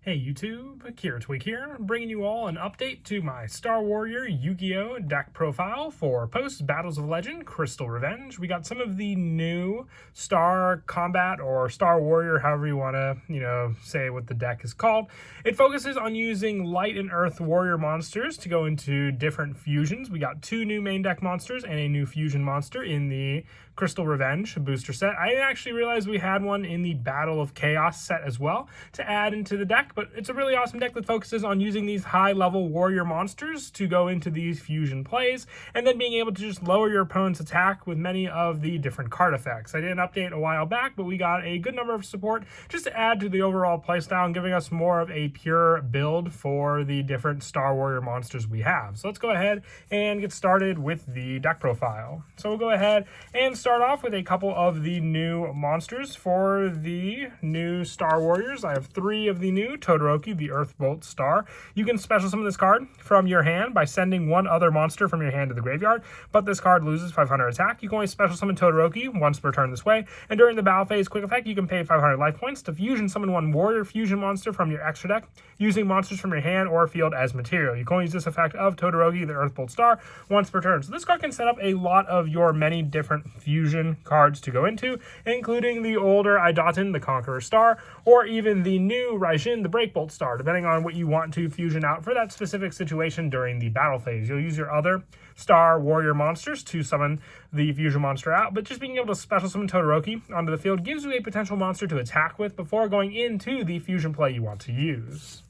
Hey YouTube, Tweak here, bringing you all an update to my Star Warrior Yu-Gi-Oh! Deck profile for post-Battles of Legend Crystal Revenge. We got some of the new Star Combat or Star Warrior, however you want to, say what the deck is called. It focuses on using Light and Earth Warrior monsters to go into different fusions. We got two new main deck monsters and a new fusion monster in the Crystal Revenge booster set. I didn't actually realize we had one in the Battle of Chaos set as well to add into the deck, but it's a really awesome deck that focuses on using these high-level warrior monsters to go into these fusion plays, and then being able to just lower your opponent's attack with many of the different card effects. I did an update a while back, but we got a good number of support just to add to the overall playstyle and giving us more of a pure build for the different Star Warrior monsters we have. So let's go ahead and get started with the deck profile. So we'll go ahead and start off with a couple of the new monsters for the new Star Warriors. I have three of the new Todoroki, the Earthbolt Star. You can special summon this card from your hand by sending one other monster from your hand to the graveyard, but this card loses 500 attack. You can only special summon Todoroki once per turn this way, and during the battle phase quick effect, you can pay 500 life points to fusion summon one warrior fusion monster from your extra deck, using monsters from your hand or field as material. You can only use this effect of Todoroki, the Earthbolt Star, once per turn. So this card can set up a lot of your many different fusion cards to go into, including the older Idaten, the Conqueror Star, or even the new Raijin, the Breakbolt Star, depending on what you want to fusion out for that specific situation during the battle phase. You'll use your other Star Warrior monsters to summon the fusion monster out, but just being able to special summon Todoroki onto the field gives you a potential monster to attack with before going into the fusion play you want to use.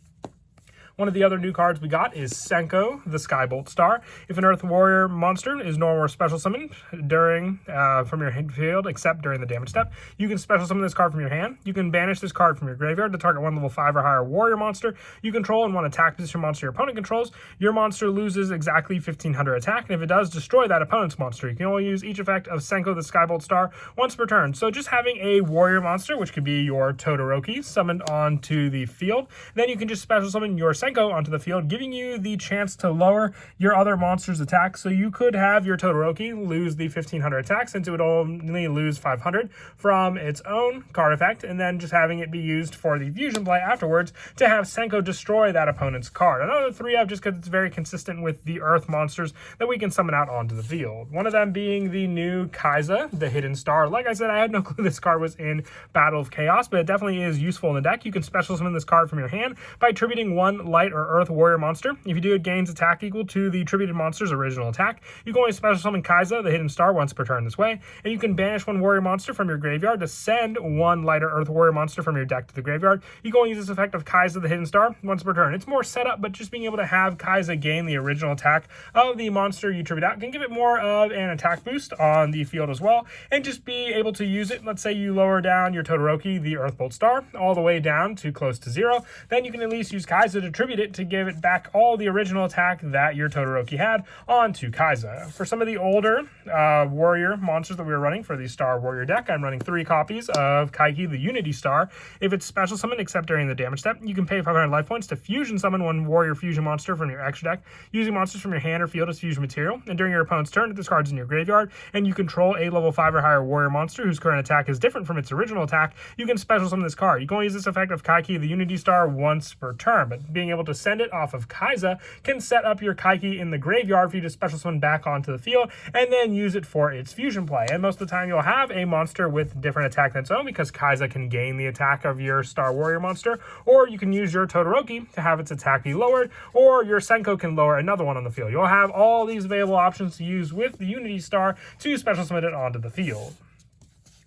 One of the other new cards we got is Senko, the Skybolt Star. If an Earth Warrior monster is normal or special summoned during from your field, except during the damage step, you can special summon this card from your hand. You can banish this card from your graveyard to target one level 5 or higher warrior monster you control and one attack position monster your opponent controls. Your monster loses exactly 1500 attack, and if it does, destroy that opponent's monster. You can only use each effect of Senko, the Skybolt Star, once per turn. So just having a warrior monster, which could be your Todoroki, summoned onto the field, then you can just special summon your Senko onto the field, giving you the chance to lower your other monster's attack. So you could have your Todoroki lose the 1500 attack since it would only lose 500 from its own card effect, and then just having it be used for the fusion play afterwards to have Senko destroy that opponent's card. Another three of just because it's very consistent with the Earth monsters that we can summon out onto the field. One of them being the new Kaiza, the Hidden Star. Like I said, I had no clue this card was in Battle of Chaos, but it definitely is useful in the deck. You can special summon this card from your hand by attributing one light or Earth Warrior monster. If you do, it gains attack equal to the attributed monster's original attack. You can only special summon Kaiza, the Hidden Star, once per turn this way, and you can banish one warrior monster from your graveyard to send one lighter Earth Warrior monster from your deck to the graveyard. You can only use this effect of Kaiza, the Hidden Star, once per turn. It's more setup, but just being able to have Kaiza gain the original attack of the monster you attribute out can give it more of an attack boost on the field as well, and just be able to use it. Let's say you lower down your Todoroki, the Earthbolt Star, all the way down to close to 0, then you can at least use Kaiza to attribute it to give it back all the original attack that your Todoroki had onto Kaiza. For some of the older warrior monsters that we were running for the Star Warrior deck, I'm running 3 copies of Kaiki, the Unity Star. If it's special summoned except during the damage step, you can pay 500 life points to fusion summon one warrior fusion monster from your extra deck, using monsters from your hand or field as fusion material. And during your opponent's turn, if this card's in your graveyard and you control a level 5 or higher warrior monster whose current attack is different from its original attack, you can special summon this card. You can only use this effect of Kaiki, the Unity Star, once per turn, but being able to send it off of Kaiza can set up your Kaiki in the graveyard for you to special summon back onto the field and then use it for its fusion play. And most of the time you'll have a monster with different attack than its own because Kaiza can gain the attack of your Star Warrior monster, or you can use your Todoroki to have its attack be lowered, or your Senko can lower another one on the field. You'll have all these available options to use with the Unity Star to special summon it onto the field.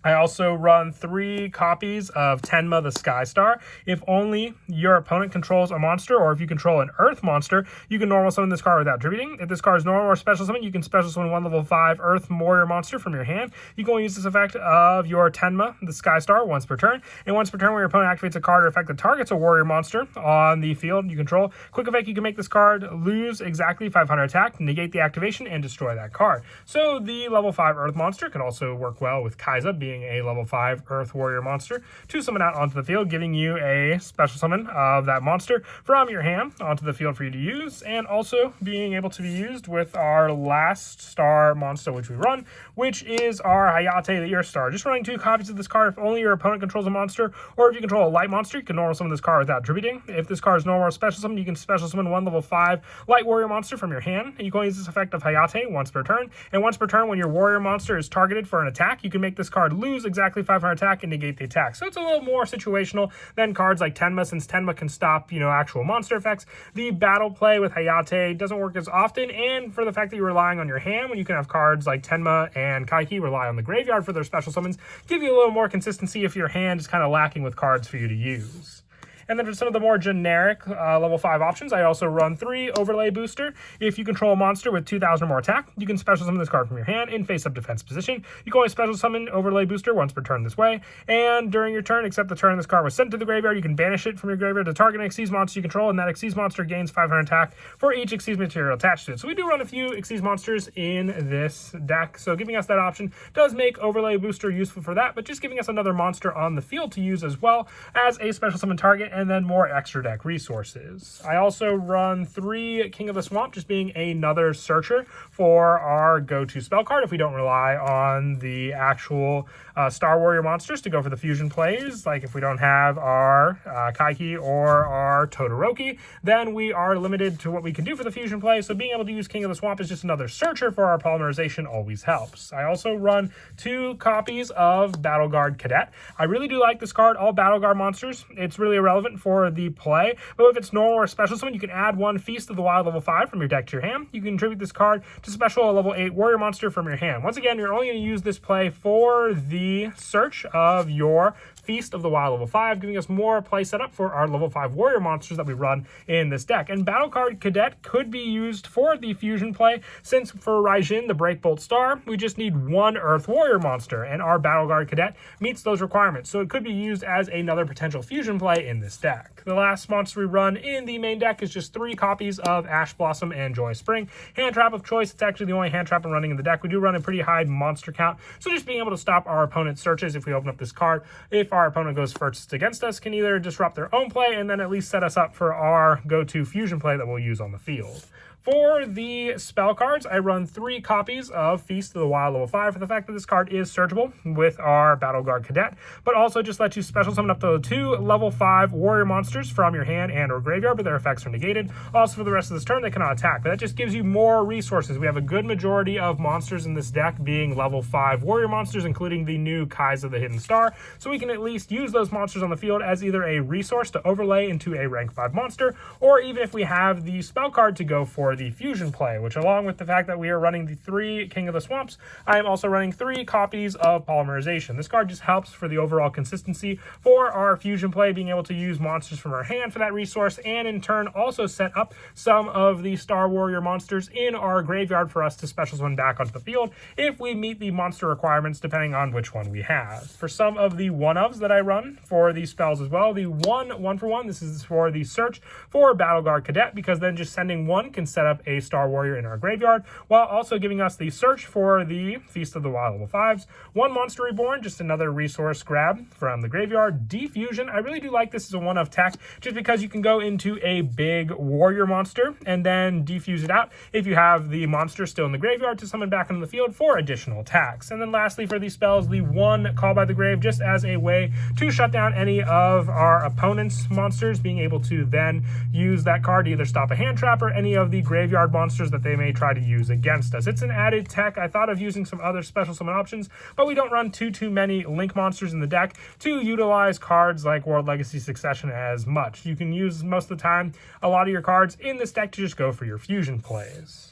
I also run 3 copies of Tenma, the Sky Star. If only your opponent controls a monster, or if you control an Earth monster, you can normal summon this card without attributing. If this card is normal or special summon, you can special summon one level 5 Earth Warrior monster from your hand. You can only use this effect of your Tenma, the Sky Star, once per turn. And once per turn, when your opponent activates a card or effect that targets a warrior monster on the field you control, quick effect, you can make this card lose exactly 500 attack, negate the activation, and destroy that card. So the level 5 Earth monster can also work well with Kaiza being being a level 5 Earth Warrior monster, to summon out onto the field, giving you a special summon of that monster from your hand onto the field for you to use, and also being able to be used with our last star monster which we run, which is our Hayate the Earth Star. Just running 2 copies of this card if only your opponent controls a monster, or if you control a light monster, you can normal summon this card without attributing. If this card is normal or special summon, you can special summon 1 level 5 light warrior monster from your hand. You can use this effect of Hayate once per turn, and once per turn when your warrior monster is targeted for an attack, you can make this card lose exactly 500 attack and negate the attack. So it's a little more situational than cards like Tenma, since Tenma can stop, actual monster effects. The battle play with Hayate doesn't work as often, and for the fact that you're relying on your hand when you can have cards like Tenma and Kaiki rely on the graveyard for their special summons, give you a little more consistency if your hand is kind of lacking with cards for you to use. And then for some of the more generic level 5 options, I also run 3 Overlay Booster. If you control a monster with 2,000 or more attack, you can special summon this card from your hand in face-up defense position. You can only special summon Overlay Booster once per turn this way. And during your turn, except the turn this card was sent to the graveyard, you can banish it from your graveyard to target an Xyz monster you control, and that Xyz monster gains 500 attack for each Xyz material attached to it. So we do run a few Xyz monsters in this deck, so giving us that option does make Overlay Booster useful for that, but just giving us another monster on the field to use as well as a special summon target, and then more extra deck resources. I also run 3 King of the Swamp, just being another searcher for our go-to spell card if we don't rely on the actual Star Warrior monsters to go for the fusion plays. Like if we don't have our Kaiki or our Todoroki, then we are limited to what we can do for the fusion play, so being able to use King of the Swamp is just another searcher for our polymerization always helps. I also run 2 copies of Battle Guard Cadet. I really do like this card. All Battle Guard monsters, it's really irrelevant for the play, but if it's normal or special summon, you can add 1 Feast of the Wild level 5 from your deck to your hand. You can contribute this card to special a level 8 warrior monster from your hand. Once again, you're only going to use this play for the search of your Feast of the Wild level 5, giving us more play setup for our level 5 warrior monsters that we run in this deck. And Battle Card Cadet could be used for the fusion play, since for Raijin, the Breakbolt Star, we just need 1 Earth Warrior monster, and our Battle Guard Cadet meets those requirements, so it could be used as another potential fusion play in this deck. The last monster we run in the main deck is just 3 copies of Ash Blossom and Joy Spring. Hand Trap of choice, it's actually the only hand trap I'm running in the deck. We do run a pretty high monster count, so just being able to stop our opponent's searches if we open up this card. If our opponent goes first against us, can either disrupt their own play and then at least set us up for our go-to fusion play that we'll use on the field. For the spell cards, I run 3 copies of Feast of the Wild level 5 for the fact that this card is searchable with our Battle Guard Cadet, but also just lets you special summon up to 2 level 5 warrior monsters from your hand and or graveyard, but their effects are negated. Also for the rest of this turn, they cannot attack, but that just gives you more resources. We have a good majority of monsters in this deck being level 5 warrior monsters, including the new Kai'Sa the Hidden Star, so we can at least use those monsters on the field as either a resource to overlay into a rank 5 monster, or even if we have the spell card to go for the fusion play, which along with the fact that we are running the 3 King of the Swamps, I am also running 3 copies of Polymerization. This card just helps for the overall consistency for our fusion play, being able to use monsters from our hand for that resource, and in turn also set up some of the Star Warrior monsters in our graveyard for us to special summon back onto the field if we meet the monster requirements, depending on which one we have. For some of the one-ofs that I run for these spells as well, the 1-for-1, this is for the search for Battle Guard Cadet, because then just sending 1 can set up a Star Warrior in our graveyard, while also giving us the search for the Feast of the Wild level 5s. 1 Monster Reborn, just another resource grab from the graveyard. Defusion, I really do like this as a 1-of tech, just because you can go into a big warrior monster and then defuse it out if you have the monster still in the graveyard to summon back into the field for additional attacks. And then lastly for these spells, the 1 Call by the Grave, just as a way to shut down any of our opponent's monsters, being able to then use that card to either stop a hand trap or any of the graveyard monsters that they may try to use against us. It's an added tech. I thought of using some other special summon options, but we don't run too many link monsters in the deck to utilize cards like World Legacy Succession as much. You can use most of the time a lot of your cards in this deck to just go for your fusion plays.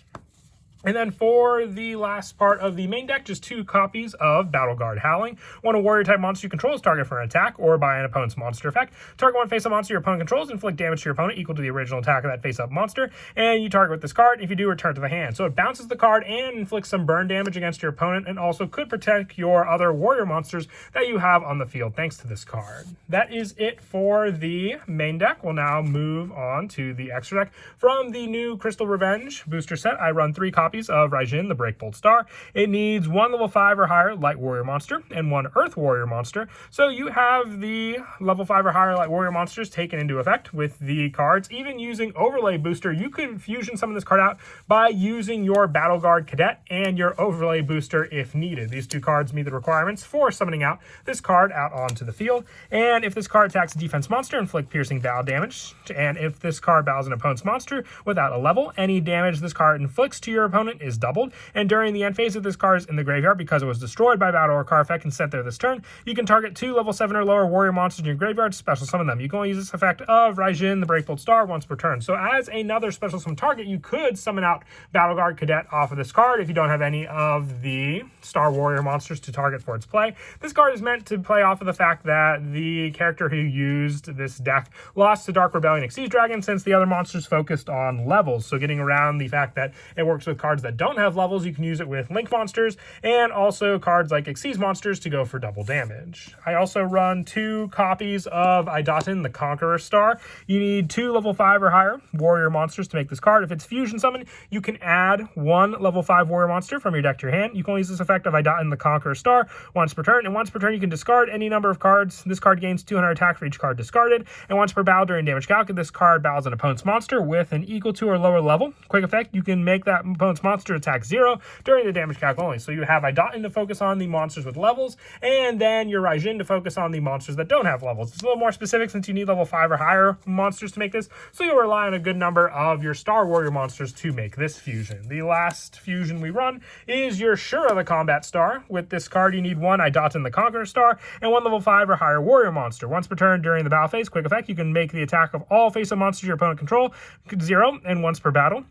And then for the last part of the main deck, just 2 copies of Battle Guard Howling. 1 a warrior type monster you control is target for an attack or by an opponent's monster effect. Target 1 face-up monster your opponent controls, inflict damage to your opponent equal to the original attack of that face-up monster, and you target with this card. If you do, return to the hand. So it bounces the card and inflicts some burn damage against your opponent, and also could protect your other warrior monsters that you have on the field thanks to this card. That is it for the main deck. We'll now move on to the extra deck. From the new Crystal Revenge booster set, I run 3 copies copies of Raijin, the Breakbolt Star. It needs 1 level 5 or higher Light Warrior monster and 1 Earth Warrior monster. So you have the level 5 or higher Light Warrior monsters taken into effect with the cards. Even using Overlay Booster, you could fusion summon this card out by using your Battle Guard Cadet and your Overlay Booster if needed. These two cards meet the requirements for summoning out this card out onto the field. And if this card attacks a defense monster, inflict piercing battle damage. And if this card battles an opponent's monster without a level, any damage this card inflicts to your opponent is doubled. And during the end phase of this card is in the graveyard, because it was destroyed by battle or card effect and sent there this turn, you can target 2 level 7 or lower warrior monsters in your graveyard to special summon them. You can only use this effect of Raijin, the Breakbolt Star, once per turn. So as another special summon target, you could summon out Battle Guard Cadet off of this card if you don't have any of the Star Warrior monsters to target for its play. This card is meant to play off of the fact that the character who used this deck lost to Dark Rebellion Xyz Dragon, since the other monsters focused on levels. So getting around the fact that it works with cards that don't have levels, you can use it with Link monsters and also cards like Xyz monsters to go for double damage. I also run 2 copies of Idaten, the Conqueror Star. You need 2 level 5 or higher warrior monsters to make this card. If it's fusion summon, you can add 1 level 5 warrior monster from your deck to your hand. You can only use this effect of Idaten, the Conqueror Star once per turn, and once per turn you can discard any number of cards. This card gains 200 attack for each card discarded, and once per battle during damage calc, if this card battles an opponent's monster with an equal to or lower level, quick effect, you can make that opponent's monster attack 0 during the damage calc only. So you have Idaten to focus on the monsters with levels, and then your Raijin to focus on the monsters that don't have levels. It's a little more specific since you need level 5 or higher monsters to make this, so you'll rely on a good number of your Star Warrior monsters to make this fusion. The last fusion we run is your Shura, the Combat Star. With this card, you need 1 Idaten, the Conqueror Star, and 1 level 5 or higher warrior monster. Once per turn during the battle phase, quick effect, you can make the attack of all face-up monsters your opponent control 0, and once per battle.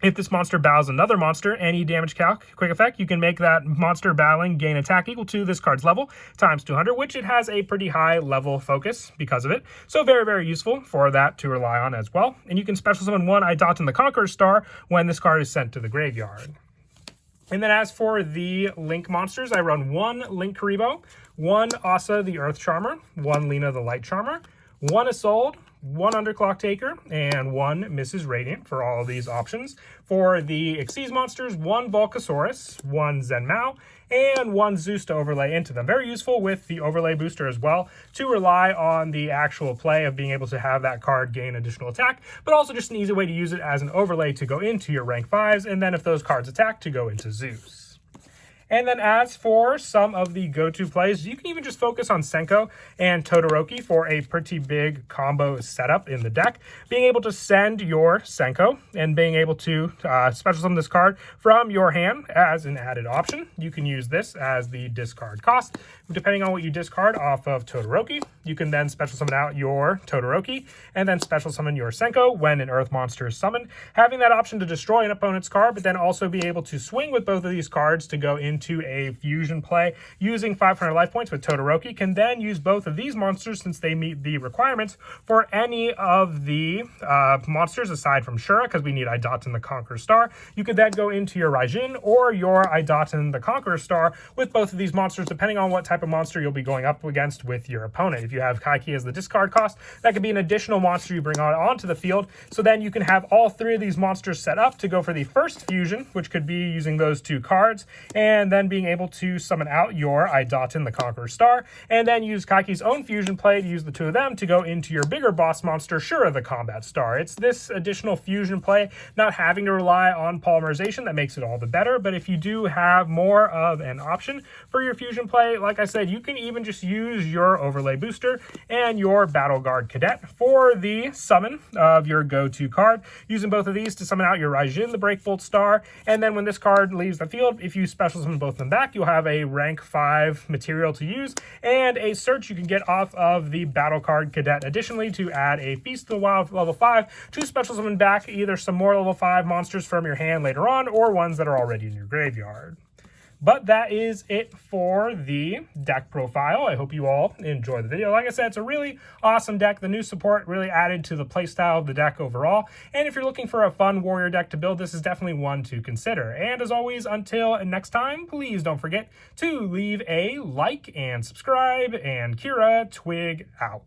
If this monster battles another monster, any damage calc, quick effect, you can make that monster battling gain attack equal to this card's level times 200, which it has a pretty high level focus because of it. So very, very useful for that to rely on as well. And you can special summon 1 Idaten, the Conqueror Star when this card is sent to the graveyard. And then as for the Link monsters, I run 1 Link Karibo, 1 Asa, the Earth Charmer, 1 Lena, the Light Charmer, 1 Isolde, 1 Underclock Taker, and 1 Mrs. Radiant for all of these options. For the Xyz monsters, 1 Volcasaurus, 1 Zenmao, and 1 Zeus to overlay into them. Very useful with the overlay booster as well, to rely on the actual play of being able to have that card gain additional attack, but also just an easy way to use it as an overlay to go into your rank 5s, and then if those cards attack, to go into Zeus. And then as for some of the go-to plays, you can even just focus on Senko and Todoroki for a pretty big combo setup in the deck. Being able to send your Senko and being able to special summon this card from your hand as an added option. You can use this as the discard cost. Depending on what you discard off of Todoroki, you can then special summon out your Todoroki and then special summon your Senko when an Earth monster is summoned. Having that option to destroy an opponent's card, but then also be able to swing with both of these cards to go into a fusion play using 500 life points with Todoroki, can then use both of these monsters since they meet the requirements for any of the monsters aside from Shura, because we need Idaten, the Conqueror Star. You could then go into your Raijin or your Idaten, the Conqueror Star with both of these monsters, depending on what type of monster you'll be going up against with your opponent. If you have Kaiki as the discard cost, that could be an additional monster you bring onto the field. So then you can have all 3 of these monsters set up to go for the first fusion, which could be using those 2 cards, and then being able to summon out your Idaten, the Conqueror Star, and then use Kaiki's own fusion play to use the 2 of them to go into your bigger boss monster, Shura, the Combat Star. It's this additional fusion play, not having to rely on polymerization, that makes it all the better. But if you do have more of an option for your fusion play, like I said, you can even just use your overlay booster and your Battle Guard Cadet for the summon of your go-to card, using both of these to summon out your Raijin, the Breakbolt Star, and then when this card leaves the field, if you special summon both of them back, you'll have a rank 5 material to use and a search you can get off of the Battle Card Cadet. Additionally, to add a Feast of the Wild level 5 to special summon back either some more level 5 monsters from your hand later on or ones that are already in your graveyard. But that is it for the deck profile. I hope you all enjoyed the video. Like I said, it's a really awesome deck. The new support really added to the playstyle of the deck overall. And if you're looking for a fun warrior deck to build, this is definitely one to consider. And as always, until next time, please don't forget to leave a like and subscribe. And Kira, Twig out.